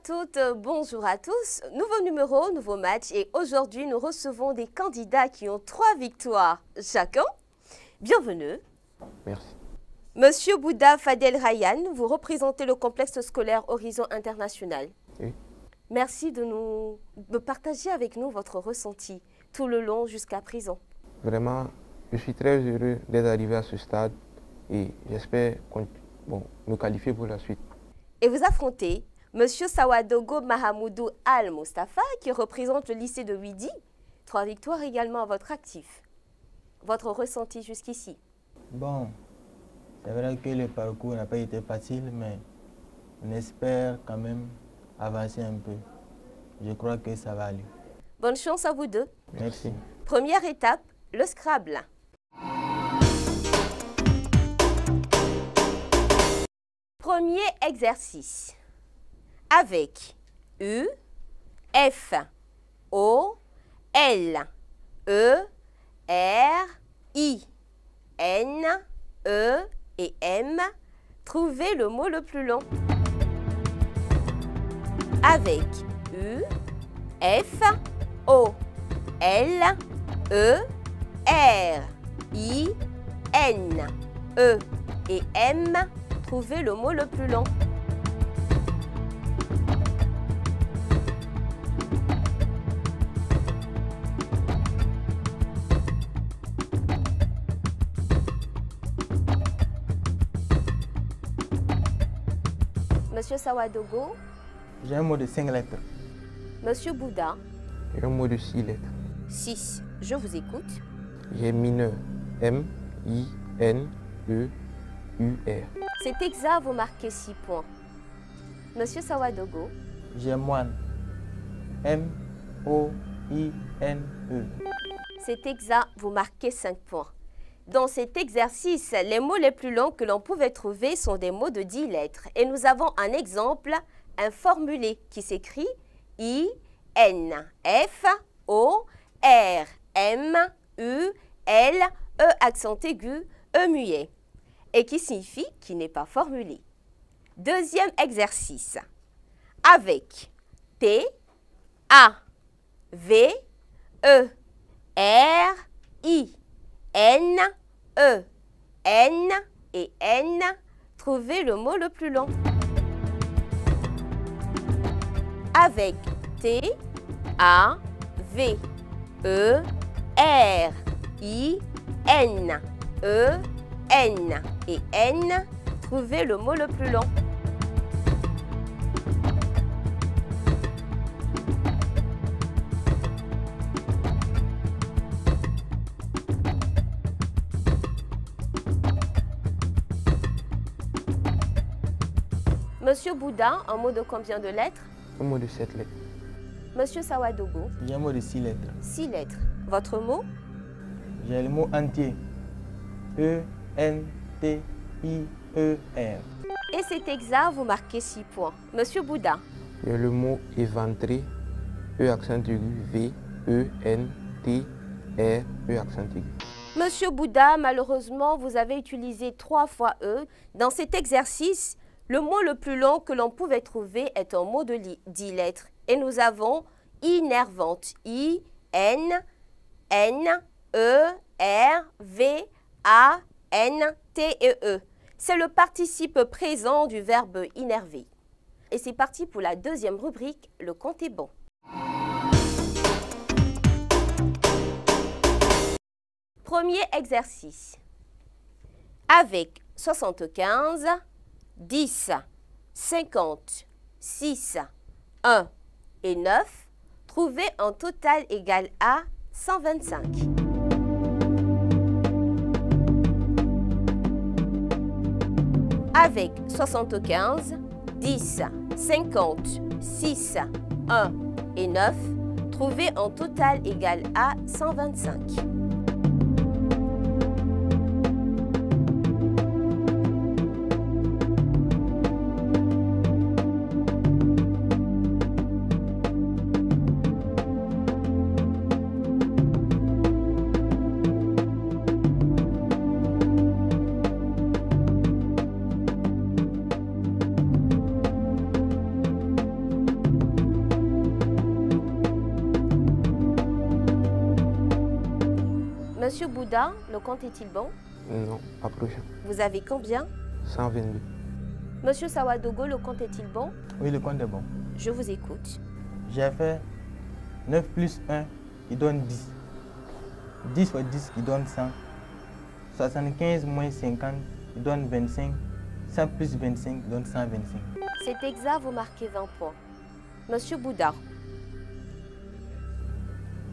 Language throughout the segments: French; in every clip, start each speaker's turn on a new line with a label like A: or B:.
A: toutes, bonjour à tous. Nouveau numéro, nouveau match et aujourd'hui nous recevons des candidats qui ont 3 victoires chacun. Bienvenue.
B: Merci.
A: Monsieur Bouddha Fadel Ryan, vous représentez le complexe scolaire Horizon International.
B: Oui.
A: Merci de partager avec nous votre ressenti tout le long jusqu'à présent.
B: Vraiment, je suis très heureux d'être arrivé à ce stade et j'espère me qualifier pour la suite.
A: Et vous affrontez Monsieur Sawadogo Mahamoudou Al-Mustafa qui représente le lycée de Ouidi. 3 victoires également à votre actif. Votre ressenti jusqu'ici?
C: Bon, c'est vrai que le parcours n'a pas été facile, mais on espère quand même avancer un peu. Je crois que ça va aller.
A: Bonne chance à vous deux.
C: Merci.
A: Première étape, le Scrabble. Premier exercice. Avec U, F, O, L, E, R, I, N, E et M, trouvez le mot le plus long. Avec U, F, O, L, E, R, I, N, E et M, trouvez le mot le plus long. Monsieur Sawadogo.
C: J'ai un mot de 5 lettres.
A: Monsieur Bouddha.
B: J'ai un mot de 6 lettres.
A: 6. Je vous écoute.
B: J'ai mineur. M, I, N, E, U, R.
A: C'est exact, vous marquez 6 points. Monsieur Sawadogo.
C: J'ai moine. M, O, I, N, E.
A: C'est exact, vous marquez 5 points. Dans cet exercice, les mots les plus longs que l'on pouvait trouver sont des mots de 10 lettres. Et nous avons un exemple, un formulé qui s'écrit I, N, F, O, R, M, U, L, E accent aigu, E muet. Et qui signifie qui n'est pas formulé. Deuxième exercice. Avec T, A, V, E, R, I, N, E, N et N, trouvez le mot le plus long. Avec T, A, V, E, R, I, N, E, N et N, trouvez le mot le plus long. Monsieur Bouddha, un mot de combien de lettres?
B: Un mot de 7 lettres.
A: Monsieur Sawadogo.
C: J'ai un mot de 6 lettres.
A: 6 lettres. Votre mot?
C: J'ai le mot entier. E, N, T, I, E, R.
A: Et c'est exact, vous marquez 6 points. Monsieur Bouddha.
B: J'ai le mot éventré. E accent aigu, V, E, N, T, R, E accent aigu.
A: Monsieur Bouddha, malheureusement, vous avez utilisé 3 fois E. Dans cet exercice, le mot le plus long que l'on pouvait trouver est un mot de 10 lettres. Et nous avons innervante. I, N, N, E, R, V, A, N, T et E. C'est le participe présent du verbe innerver. Et c'est parti pour la deuxième rubrique, le compte est bon. Premier exercice. Avec 75, 10, 50, 6, 1 et 9, trouvez un total égal à 125. Avec 75, 10, 50, 6, 1 et 9, trouvez un total égal à 125. Monsieur Bouddha, le compte est-il bon?
B: Non, approchant.
A: Vous avez combien?
B: 122.
A: Monsieur Sawadogo, le compte est-il bon?
C: Oui, le compte est bon.
A: Je vous écoute.
C: J'ai fait 9 plus 1 qui donne 10. 10 fois 10 qui donne 100. 75 moins 50 qui donne 25. 100 plus 25 qui donne 125.
A: C'est exact, vous marquez 20 points. Monsieur Bouddha,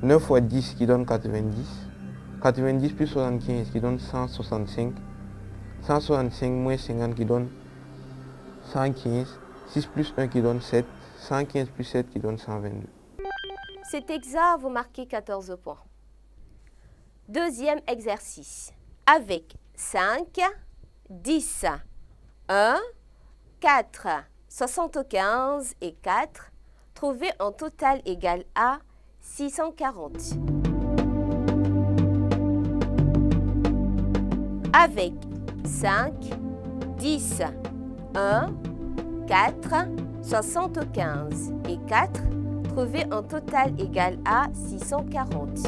B: 9 fois 10 qui donne 90. 90 plus 75 qui donne 165. 165 moins 50 qui donne 115. 6 plus 1 qui donne 7. 115 plus 7 qui donne 122.
A: c'est exact, vous marquez 14 points. Deuxième exercice. Avec 5, 10, 1, 4, 75 et 4, trouvez un total égal à 640. Avec 5, 10, 1, 4, 75 et 4, trouvez un total égal à 640.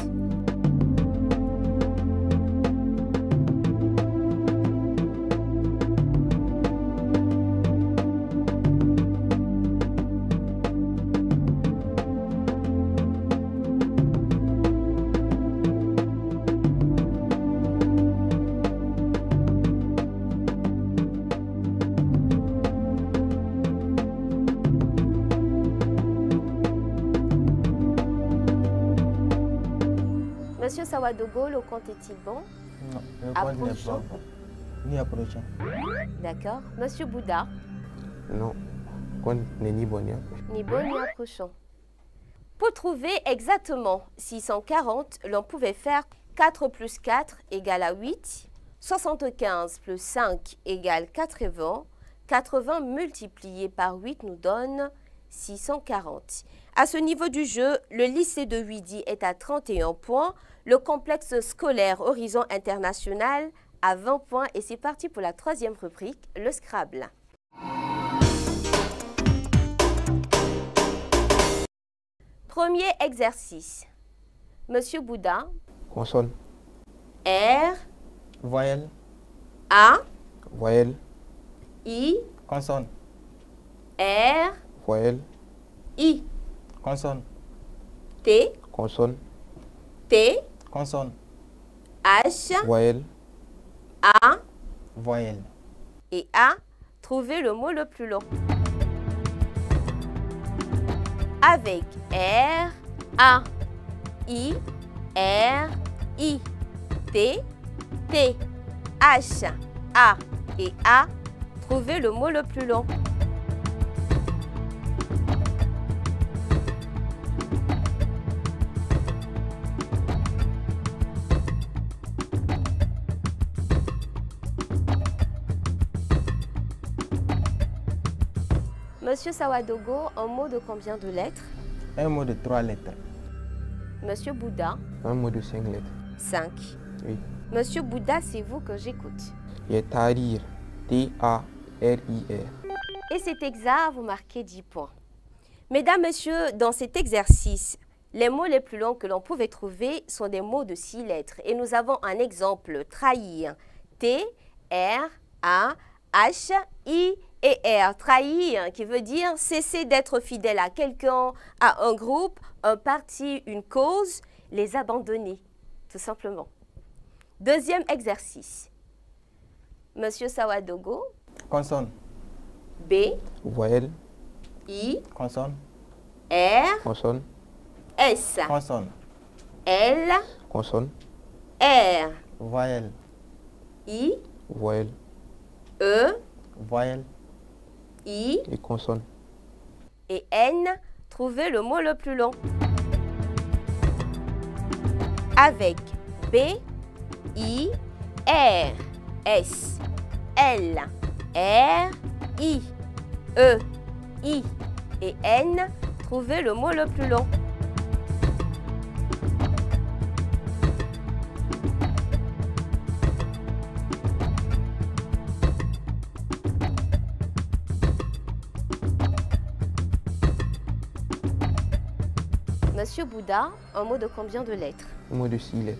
A: Monsieur Sawadogo, le compte est-il bon?
C: Non, le compte n'est
A: Approchant.
C: pas bon. Ni approchant.
A: D'accord. Monsieur Bouddha,
B: Non, le compte n'est ni bon ni approchant.
A: ni bon ni approchant. Pour trouver exactement 640, l'on pouvait faire 4 plus 4 égale à 8, 75 plus 5 égale 80, 80 multiplié par 8 nous donne 640. À ce niveau du jeu, le lycée de Huidi est à 31 points, le complexe scolaire Horizon International à 20 points et c'est parti pour la troisième rubrique, le Scrabble. Premier exercice. Monsieur Bouddha,
B: Consonne,
A: R,
C: Voyelle,
A: A,
B: voyelle,
A: I,
C: consonne,
A: R,
B: voyelle,
A: I,
C: consonne,
A: T,
B: consonne,
A: T,
C: consonne,
A: H,
B: voyelle,
A: A
C: voyelle.
A: et A. Trouvez le mot le plus long. Avec R, A, I, R, I, T, T, H, A et A. Trouvez le mot le plus long. Monsieur Sawadogo, un mot de combien de lettres?
C: Un mot de 3 lettres.
A: Monsieur Bouddha,
B: un mot de 5 lettres.
A: 5.
B: Oui.
A: Monsieur Bouddha, c'est vous que j'écoute.
B: Il y a Tarir, T-A-R-I-R.
A: Et c'est exact, vous marquez 10 points. Mesdames, Messieurs, dans cet exercice, les mots les plus longs que l'on pouvait trouver sont des mots de 6 lettres. Et nous avons un exemple, trahir. T, R, A, H, I et R. Trahir, qui veut dire cesser d'être fidèle à quelqu'un, à un groupe, un parti, une cause, les abandonner, tout simplement. Deuxième exercice. Monsieur Sawadogo,
C: Consonne,
A: B,
B: Voyelle,
A: I,
C: consonne,
A: R,
B: consonne,
A: S,
C: consonne,
A: L,
B: consonne,
A: R,
C: voyelle,
A: I,
B: voyelle
A: E,
C: voyelle,
A: I
B: et consonne.
A: et N. Trouvez le mot le plus long. Avec B, I, R, S, L, R, I, E, I et N. Trouvez le mot le plus long. Monsieur Bouddha, un mot de combien de lettres?
B: Un mot de 6 lettres.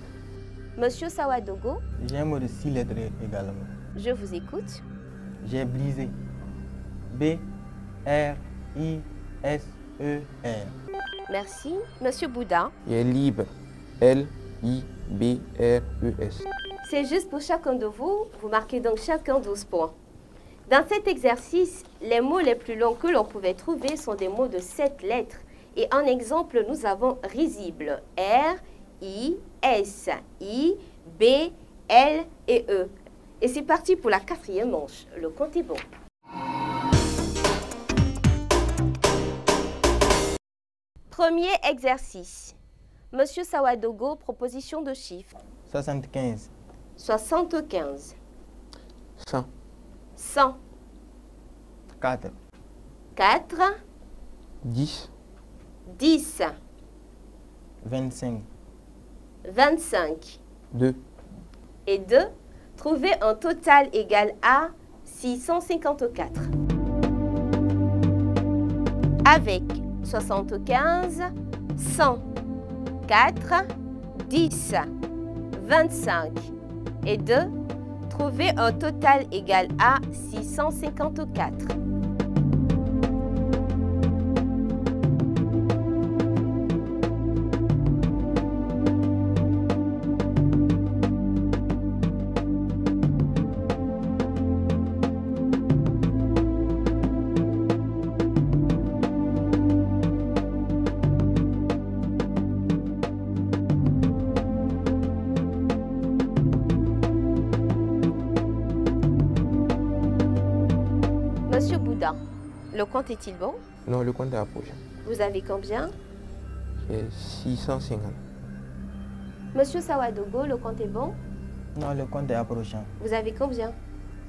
A: Monsieur Sawadogo,
C: J'ai un mot de 6 lettres également.
A: je vous écoute.
C: J'ai brisé. B, R, I, S, E, R.
A: Merci. Monsieur Bouddha,
B: J'ai libre. L-I-B-R-E-S.
A: c'est juste pour chacun de vous. Vous marquez donc chacun 12 points. Dans cet exercice, les mots les plus longs que l'on pouvait trouver sont des mots de 7 lettres. Et en exemple, nous avons risible. R, I, S, I, B, L et E. Et c'est parti pour la 4e manche. Le compte est bon. Premier exercice. Monsieur Sawadogo, proposition de chiffres.
C: 75.
A: 75,
B: 100.
A: 100,
C: 4.
A: 4,
B: 10.
A: 10,
C: 25.
A: 25
B: 2.
A: et 2. Trouvez un total égal à 654. Avec 75, 100, 4, 10, 25 et 2, trouvez un total égal à 654. Monsieur Bouddha, le compte est-il bon?
B: Non, le compte est approché.
A: Vous avez combien?
B: J'ai 650.
A: Monsieur Sawadogo, le compte est bon?
C: Non, le compte est approchant.
A: Vous avez combien?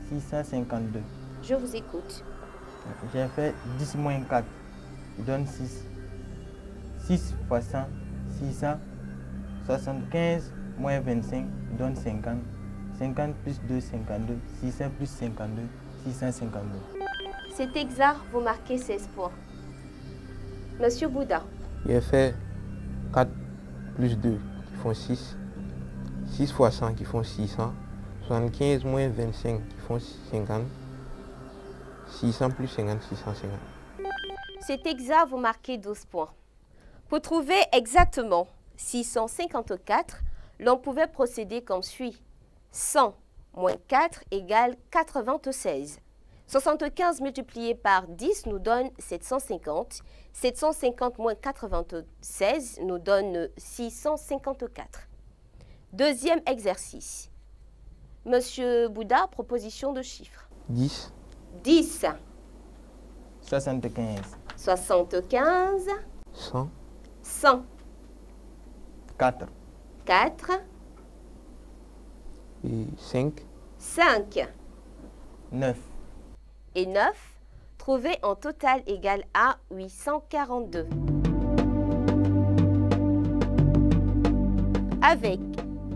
C: 652.
A: Je vous écoute.
C: J'ai fait 10 moins 4, il donne 6. 6 fois 100, 600. 75 moins 25, il donne 50. 50 plus 2, 52. 600 plus 52, 652.
A: C'est exact, vous marquez 16 points. Monsieur Bouddha,
B: J'ai fait 4 plus 2 qui font 6. 6 fois 100 qui font 600. 75 moins 25 qui font 50. 600 plus 50, 650.
A: c'est exact, vous marquez 12 points. Pour trouver exactement 654, l'on pouvait procéder comme suit. 100 moins 4 égale 96. 75 multiplié par 10 nous donne 750. 750 moins 96 nous donne 654. Deuxième exercice. Monsieur Bouddha, proposition de chiffres.
B: 10.
A: 10,
C: 75.
A: 75,
B: 100.
A: 100,
C: 4.
A: 4,
B: Et 5.
A: 5
C: 9.
A: et 9. Trouvez un total égal à 842. Avec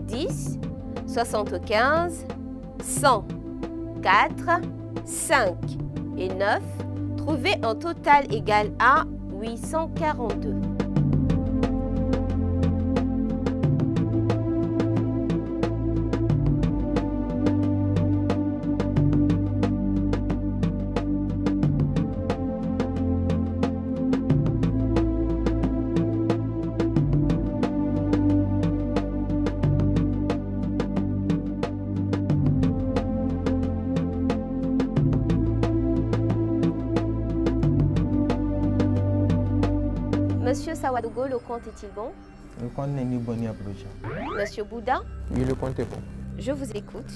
A: 10, 75, 100, 4, 5 et 9, trouvez un total égal à 842. Monsieur Sawadogo, le compte est-il bon?
C: Le compte n'est ni bon ni approchant.
A: Monsieur Bouddha,
B: Oui, le compte est bon.
A: je vous écoute.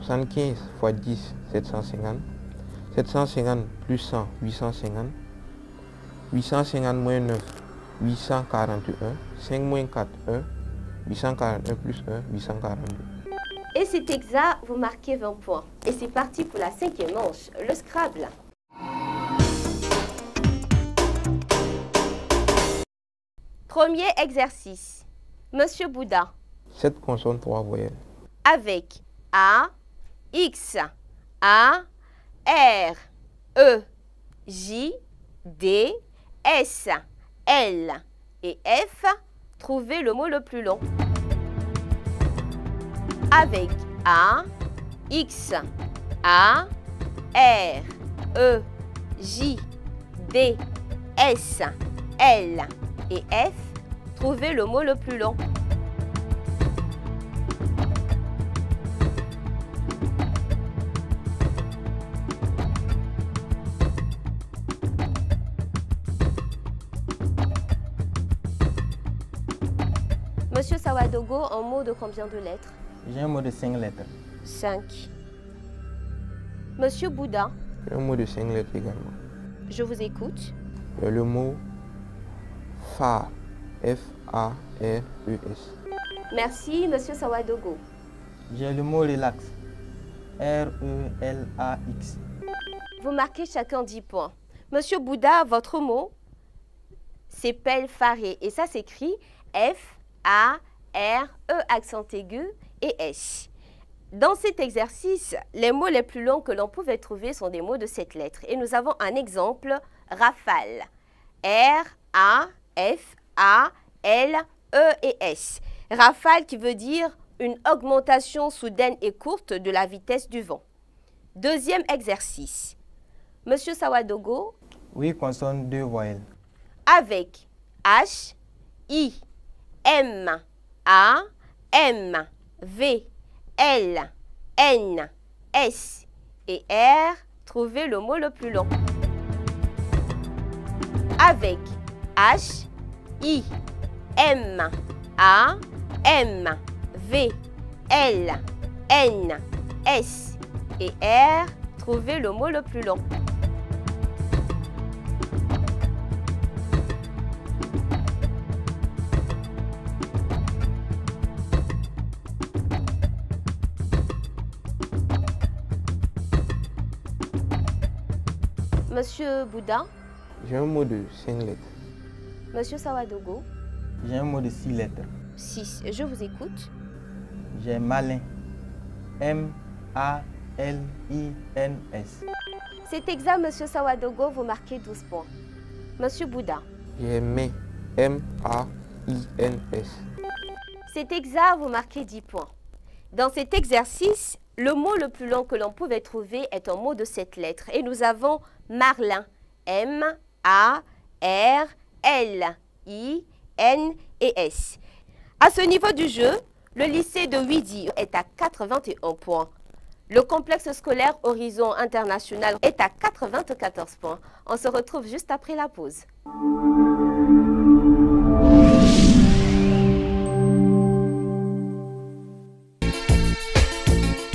B: 75 fois 10, 750. 750 plus 100, 850. 850 moins 9, 841. 5 moins 4, 1. 841 plus 1, 842.
A: Et c'est exact, vous marquez 20 points. Et c'est parti pour la 5e manche, le Scrabble. Premier exercice. Monsieur Bouddha,
B: 7 consonnes, 3 voyelles.
A: avec A, X, A, R, E, J, D, S, L et F, trouvez le mot le plus long. avec A, X, A, R, E, J, D, S, L et F, trouvez le mot le plus long. Monsieur Sawadogo, un mot de combien de lettres?
C: J'ai un mot de 5 lettres.
A: 5. Monsieur Bouddha,
B: Un mot de 5 lettres également.
A: je vous écoute.
B: Le mot phare. F-A-R-E-S.
A: Merci, Monsieur Sawadogo.
C: J'ai le mot relax. R-E-L-A-X.
A: Vous marquez chacun 10 points. Monsieur Bouddha, votre mot, c'est pelle farée. Et ça s'écrit F-A-R-E, accent aigu, et S. Dans cet exercice, les mots les plus longs que l'on pouvait trouver sont des mots de 7 lettres. Et nous avons un exemple, rafale. R-A-F-A-L-E-S. Rafale qui veut dire une augmentation soudaine et courte de la vitesse du vent. Deuxième exercice. Monsieur Sawadogo,
C: Oui, consonne 2 voyelles.
A: avec H, I, M, A, M, V, L, N, S et R, trouvez le mot le plus long. Avec H, I, M, A, M, V, L, N, S et R, trouvez le mot le plus long. Monsieur Bouddha,
B: J'ai un mot de 5 lettres.
A: Monsieur Sawadogo,
C: J'ai un mot de 6 lettres.
A: 6. Je vous écoute.
C: J'ai malin. M-A-L-I-N-S.
A: C'est exact, Monsieur Sawadogo, vous marquez 12 points. Monsieur Bouddha,
B: J'ai mai. M-A-I-N-S.
A: c'est exact, vous marquez 10 points. Dans cet exercice, le mot le plus long que l'on pouvait trouver est un mot de 7 lettres. Et nous avons Marlin. M-A-R-L-I-N et S. À ce niveau du jeu, le lycée de Ouidi est à 81 points. Le complexe scolaire Horizon International est à 94 points. On se retrouve juste après la pause.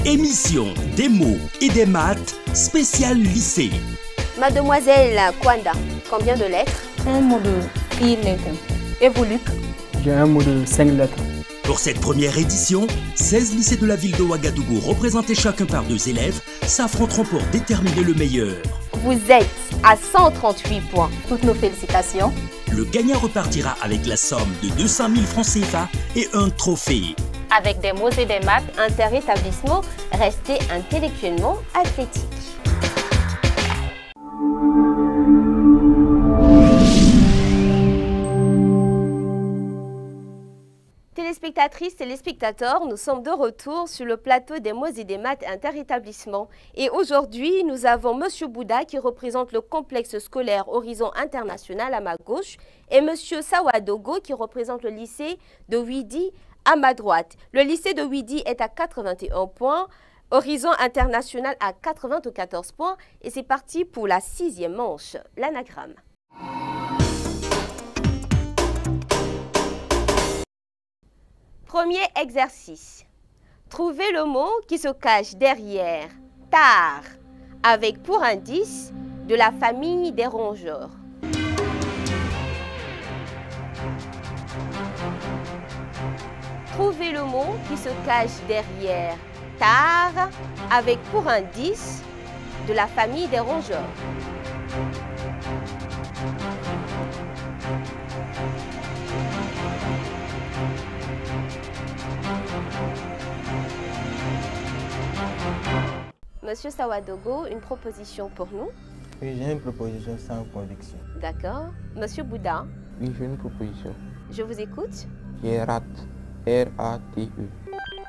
D: Émission des mots et des maths spécial lycée.
A: Mademoiselle Kwanda, combien de lettres?
E: Un mot de 6 lettres. Et vous, Luc?
F: J'ai un mot de 5 lettres.
D: Pour cette première édition, 16 lycées de la ville de Ouagadougou, représentés chacun par 2 élèves, s'affronteront pour déterminer le meilleur.
A: Vous êtes à 138 points.
E: Toutes nos félicitations.
D: Le gagnant repartira avec la somme de 200 000 francs CFA et un trophée.
E: Avec des mots et des maths.
A: Inter-établissement, restez intellectuellement athlétique. Téléspectatrices, téléspectateurs, nous sommes de retour sur le plateau des mots et des maths inter-établissement. Et aujourd'hui, nous avons Monsieur Bouddha qui représente le complexe scolaire Horizon International à ma gauche et Monsieur Sawadogo qui représente le lycée de Ouidi à ma droite. Le lycée de Ouidi est à 81 points, Horizon International à 94 points et c'est parti pour la 6e manche, l'anagramme. Premier exercice. Trouvez le mot qui se cache derrière tard avec pour indice de la famille des rongeurs. Trouvez le mot qui se cache derrière tard avec pour indice de la famille des rongeurs. Monsieur Sawadogo, une proposition pour nous?
C: Oui, j'ai une proposition sans conviction.
A: D'accord. Monsieur Bouddha,
B: Oui, j'ai une proposition.
A: je vous écoute.
B: J'ai rate. R-A-T-E.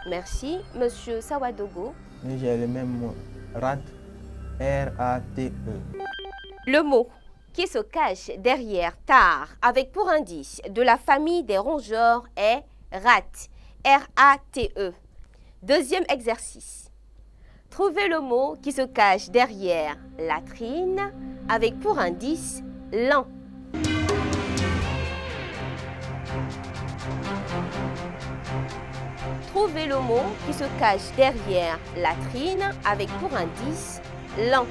A: Merci. Monsieur Sawadogo.
C: J'ai le même mot. Rate. R-A-T-E.
A: Le mot qui se cache derrière tare avec pour indice de la famille des rongeurs est rate. R-A-T-E. Deuxième exercice. Trouvez le mot qui se cache derrière latrine avec pour indice lent. Trouvez le mot qui se cache derrière latrine avec pour indice lent.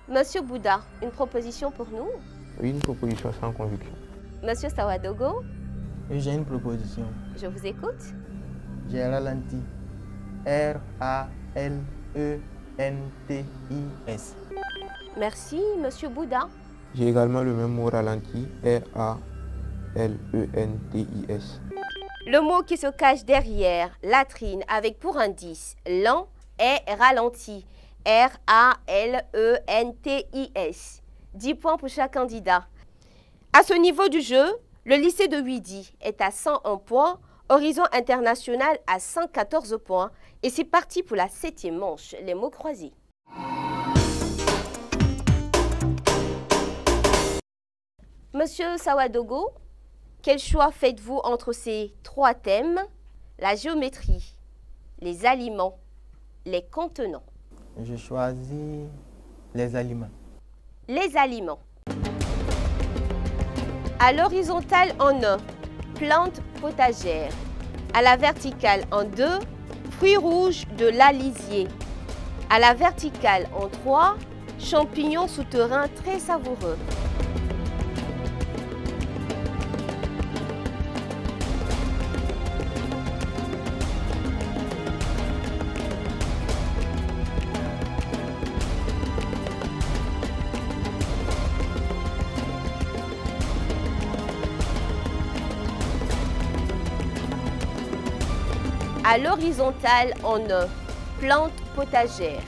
A: Monsieur Bouddha, une proposition pour nous?
B: Oui, une proposition sans conviction.
A: Monsieur Sawadogo,
C: Et j'ai une proposition.
A: je vous écoute.
C: J'ai ralenti. R-A-L-E-N-T-I-S.
A: Merci, Monsieur Bouddha.
B: J'ai également le même mot ralenti, R-A-L-E-N-T-I-S.
A: Le mot qui se cache derrière latrine avec pour indice lent est ralenti. R-A-L-E-N-T-I-S. 10 points pour chaque candidat. À ce niveau du jeu, le lycée de Ouidi est à 101 points, Horizon International à 114 points. Et c'est parti pour la 7e manche, les mots croisés. Monsieur Sawadogo, quel choix faites-vous entre ces 3 thèmes? La géométrie, les aliments, les contenants.
C: Je choisis les aliments.
A: Les aliments. À l'horizontale en 1, plantes potagères. À la verticale en 2, fruits rouges de l'alisier. À la verticale en 3, champignons souterrains très savoureux. À l'horizontale en 1, plantes potagères.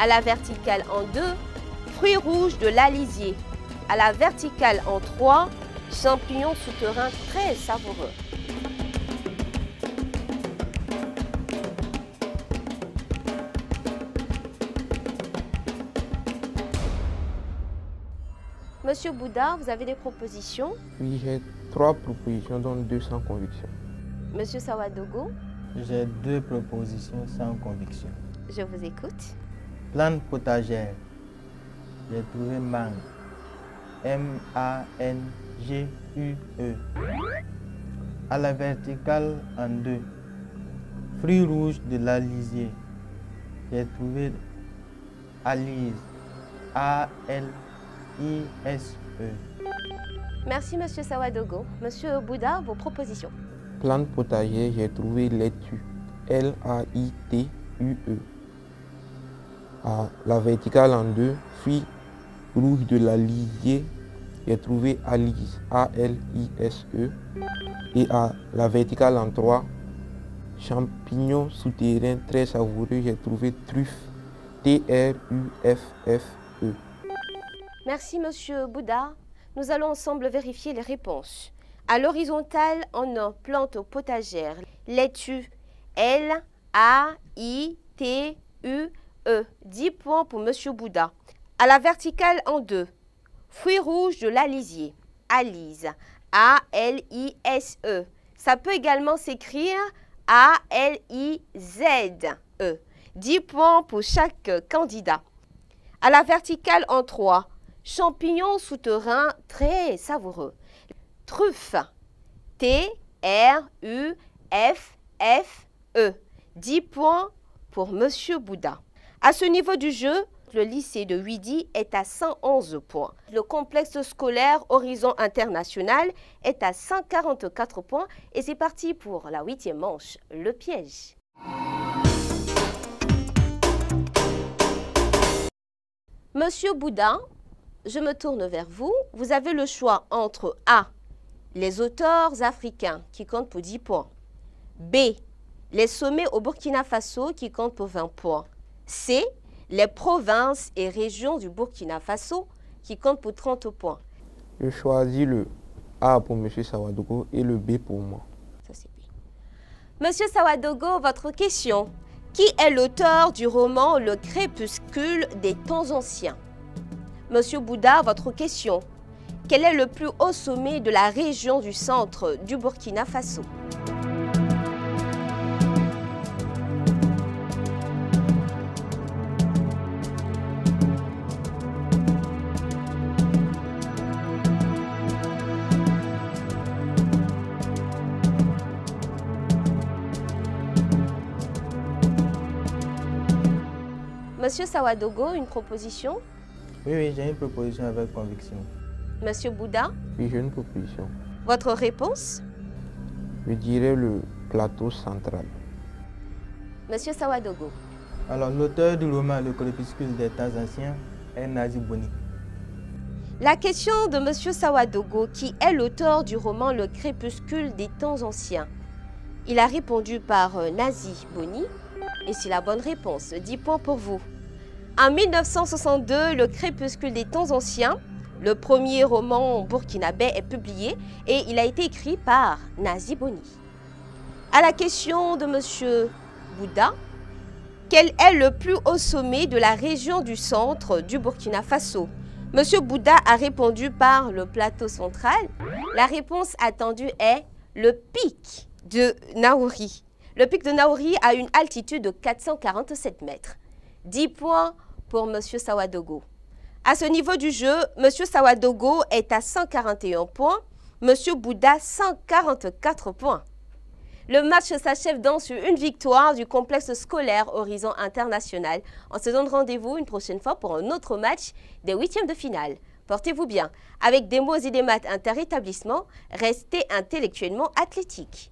A: À la verticale en 2, fruits rouges de l'alisier. À la verticale en 3, champignons souterrains très savoureux. Monsieur Bouddha, vous avez des propositions?
B: Oui, j'ai 3 propositions, dont 2 sans conviction.
A: Monsieur Sawadogo,
C: J'ai 2 propositions sans conviction.
A: je vous écoute.
C: Plante potagère. J'ai trouvé mangue. M-A-N-G-U-E. À la verticale en 2. Fruits rouges de l'alisier. J'ai trouvé alise. A-L-I-S-E.
B: Merci,
A: Monsieur Sawadogo. Monsieur Bouddha, vos propositions.
B: Plante potagère, j'ai trouvé laitue. L-A-I-T-U-E. À la verticale en 2, fruits rouges de l'alisier, j'ai trouvé alise. A-L-I-S-E. Et à la verticale en 3, champignons souterrains très savoureux, j'ai trouvé truffe. T-R-U-F-F-E.
A: Merci, Monsieur Bouddha. Nous allons ensemble vérifier les réponses. À l'horizontale, en 1, plantes potagères. Laitue, L-A-I-T-U-E. 10 points pour Monsieur Bouddha. À la verticale, en 2, fruits rouges de l'alisier. Alise, A-L-I-S-E. Ça peut également s'écrire A-L-I-Z-E. 10 points pour chaque candidat. À la verticale, en 3, champignons souterrains très savoureux. Truffe, T-R-U-F-F-E. 10 points pour Monsieur Bouddha. À ce niveau du jeu, le lycée de Ouidi est à 111 points. Le complexe scolaire Horizon International est à 144 points. Et c'est parti pour la 8e manche, le piège. Monsieur Bouddha, je me tourne vers vous. Vous avez le choix entre A, les auteurs africains qui comptent pour 10 points. B, Les sommets au Burkina Faso qui comptent pour 20 points. C. Les provinces et régions du Burkina Faso qui comptent pour 30 points.
B: Je choisis le A pour M. Sawadogo et le B pour moi.
A: Ça, c'est B. Monsieur Sawadogo, votre question. Qui est l'auteur du roman Le crépuscule des temps anciens? Monsieur Bouddha, votre question. Quel est le plus haut sommet de la région du centre du Burkina Faso? Monsieur Sawadogo, une proposition?
C: Oui, j'ai une proposition avec conviction.
A: Monsieur Bouddha,
B: Oui, j'ai une proposition.
A: votre réponse?
B: Je dirais le plateau central.
A: Monsieur Sawadogo.
C: Alors, l'auteur du roman Le crépuscule des temps anciens est Nazi Boni.
A: La question de Monsieur Sawadogo, qui est l'auteur du roman Le crépuscule des temps anciens. Il a répondu par Nazi Boni, et c'est la bonne réponse. 10 points pour vous. En 1962, Le crépuscule des temps anciens, le premier roman burkinabé, est publié et il a été écrit par Nazi Boni. À la question de Monsieur Bouddha, quel est le plus haut sommet de la région du centre du Burkina Faso? Monsieur Bouddha a répondu par le plateau central. La réponse attendue est le pic de Naouri. Le pic de Naouri a une altitude de 447 mètres. 10 points pour Monsieur Sawadogo. À ce niveau du jeu, Monsieur Sawadogo est à 141 points, Monsieur Bouddha 144 points. Le match s'achève donc sur une victoire du complexe scolaire Horizon International. On se donne rendez-vous une prochaine fois pour un autre match des 8e de finale. Portez-vous bien. Avec des mots et des maths interétablissements, restez intellectuellement athlétiques.